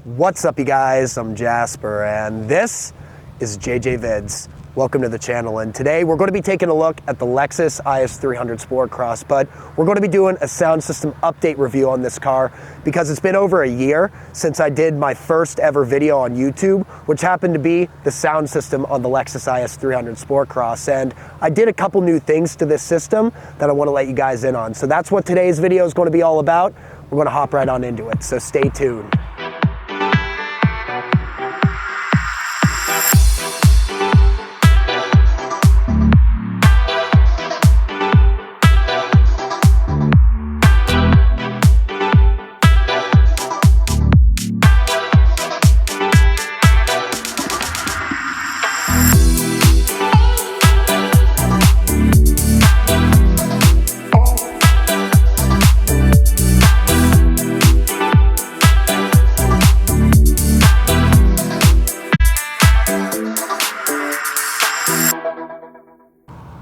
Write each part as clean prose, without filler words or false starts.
What's up, you guys? I'm Jasper, and this is JJ Vids. Welcome to the channel, and today we're going to be taking a look at the Lexus IS300 Sportcross, but we're going to be doing a sound system update review on this car because it's been over a year since I did my first ever video on YouTube, which happened to be the sound system on the Lexus IS300 Sportcross, and I did a couple new things to this system that I want to let you guys in on. So that's what today's video is going to be all about. We're going to hop right on into it, so stay tuned.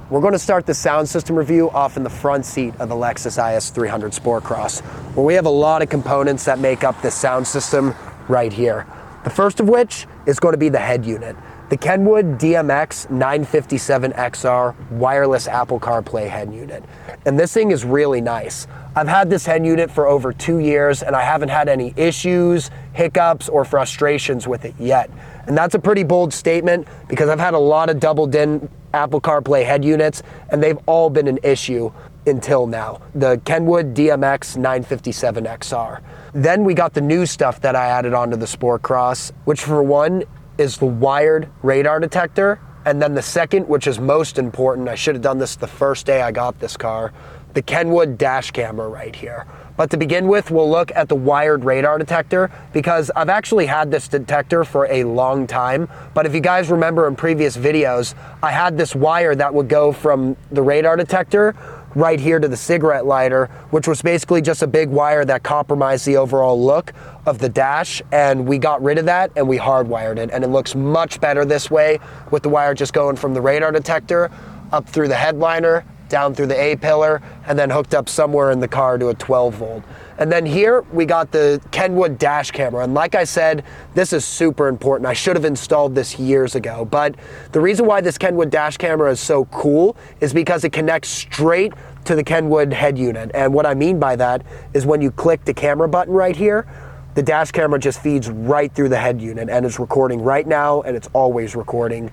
We're going to start the sound system review off in the front seat of the Lexus IS300 Sportcross, where we have a lot of components that make up this sound system right here. The first of which is going to be the head unit, the Kenwood DMX957XR wireless Apple CarPlay head unit. And this thing is really nice. I've had this head unit for over 2 years and I haven't had any issues, hiccups, or frustrations with it yet. And that's a pretty bold statement because I've had a lot of double-din Apple CarPlay head units and they've all been an issue until now. The Kenwood DMX957XR. Then we got the new stuff that I added onto the Sportcross, which for one is the wired radar detector, and then the second, which is most important, I should have done this the first day I got this car, the Kenwood dash camera right here. But to begin with, we'll look at the wired radar detector because I've actually had this detector for a long time. But if you guys remember in previous videos, I had this wire that would go from the radar detector right here to the cigarette lighter, which was basically just a big wire that compromised the overall look of the dash, and we got rid of that and we hardwired it, and it looks much better this way with the wire just going from the radar detector up through the headliner, down through the A-pillar, and then hooked up somewhere in the car to a 12 volt. And then here we got the Kenwood dash camera, and like I said, this is super important. I should have installed this years ago, but the reason why this Kenwood dash camera is so cool is because it connects straight to the Kenwood head unit. And what I mean by that is when you click the camera button right here, the dash camera just feeds right through the head unit and it's recording right now, and it's always recording.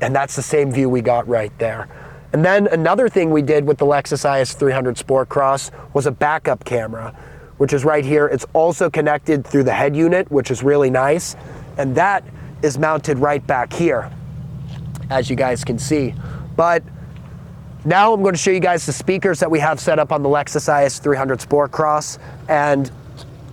And that's the same view we got right there. And then another thing we did with the Lexus IS300 Sportcross was a backup camera, which is right here. It's also connected through the head unit, which is really nice. And that is mounted right back here, as you guys can see. But now I'm going to show you guys the speakers that we have set up on the Lexus IS300 Sportcross. And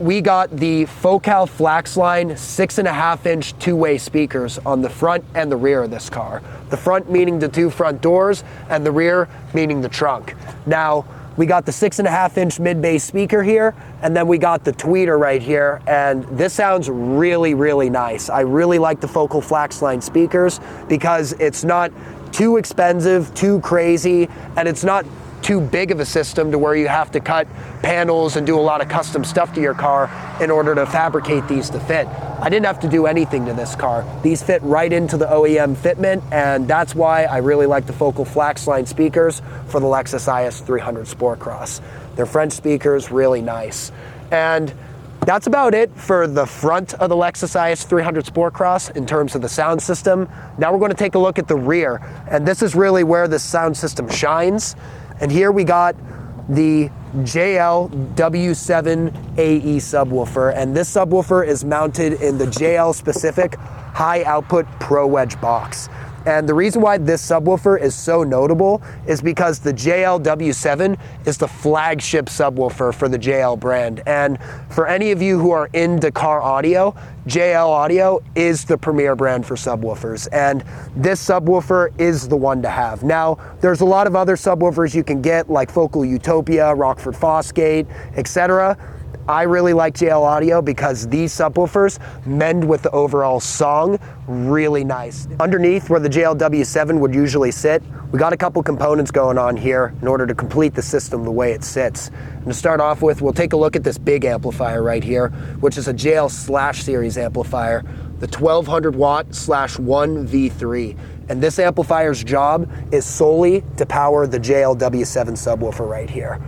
we got the Focal Flax line 6.5-inch two-way speakers on the front and the rear of this car. The front meaning the two front doors and the rear meaning the trunk. Now, we got the 6.5-inch mid-bass speaker here, and then we got the tweeter right here, and this sounds really, really nice. I really like the Focal Flax line speakers because it's not too expensive, too crazy, and it's not too big of a system to where you have to cut panels and do a lot of custom stuff to your car in order to fabricate these to fit. I didn't have to do anything to this car. These fit right into the OEM fitment, and that's why I really like the Focal Flax line speakers for the Lexus IS300 Sportcross. They're French speakers, really nice. And that's about it for the front of the Lexus IS300 Sportcross in terms of the sound system. Now we're going to take a look at the rear, and this is really where the sound system shines. And here we got the JL W7AE subwoofer, and this subwoofer is mounted in the JL specific high output Pro Wedge box. And the reason why this subwoofer is so notable is because the JL W7 is the flagship subwoofer for the JL brand. And for any of you who are into car audio, JL Audio is the premier brand for subwoofers. And this subwoofer is the one to have. Now, there's a lot of other subwoofers you can get like Focal Utopia, Rockford Fosgate, etc. I really like JL Audio because these subwoofers mend with the overall song really nice. Underneath where the JL W7 would usually sit, we got a couple components going on here in order to complete the system the way it sits. And to start off with, we'll take a look at this big amplifier right here, which is a JL Slash series amplifier, the 1200 watt /1 V3. And this amplifier's job is solely to power the JL W7 subwoofer right here.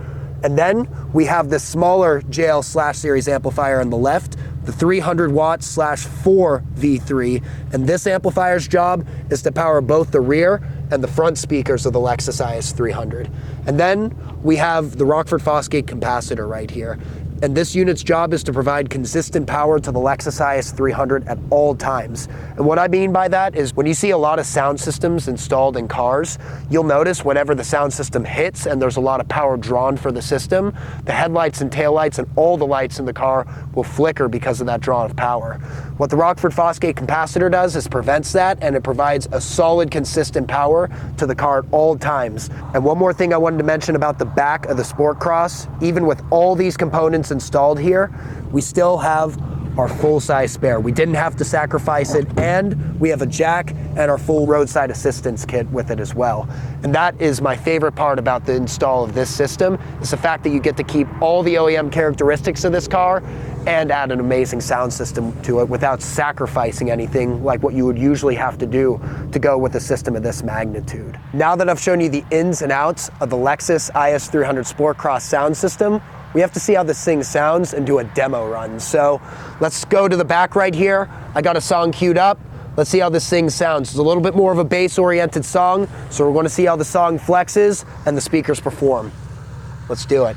And then we have this smaller JL Slash series amplifier on the left, the 300 watt /4 V3. And this amplifier's job is to power both the rear and the front speakers of the Lexus IS300. And then we have the Rockford Fosgate capacitor right here. And this unit's job is to provide consistent power to the Lexus IS300 at all times. And what I mean by that is when you see a lot of sound systems installed in cars, you'll notice whenever the sound system hits and there's a lot of power drawn for the system, the headlights and taillights and all the lights in the car will flicker because of that draw of power. What the Rockford Fosgate capacitor does is prevents that, and it provides a solid, consistent power to the car at all times. And one more thing I wanted to mention about the back of the Sportcross, even with all these components installed here, we still have our full-size spare. We didn't have to sacrifice it, and we have a jack and our full roadside assistance kit with it as well. And that is my favorite part about the install of this system, is the fact that you get to keep all the OEM characteristics of this car and add an amazing sound system to it without sacrificing anything like what you would usually have to do to go with a system of this magnitude. Now that I've shown you the ins and outs of the Lexus IS300 Sportcross sound system, we have to see how this thing sounds and do a demo run. So let's go to the back right here. I got a song queued up. Let's see how this thing sounds. It's a little bit more of a bass-oriented song, so we're going to see how the song flexes and the speakers perform. Let's do it.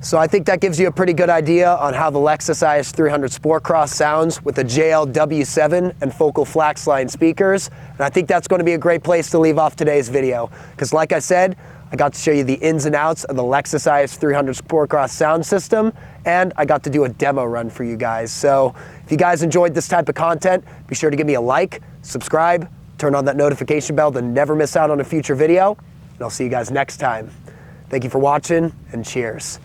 So I think that gives you a pretty good idea on how the Lexus IS300 Sportcross sounds with the JL W7 and focal Flax line speakers. And I think that's going to be a great place to leave off today's video, because like I said, I got to show you the ins and outs of the Lexus IS300 Sportcross sound system, and I got to do a demo run for you guys. So if you guys enjoyed this type of content, be sure to give me a like, subscribe, turn on that notification bell to never miss out on a future video, and I'll see you guys next time. Thank you for watching, and cheers.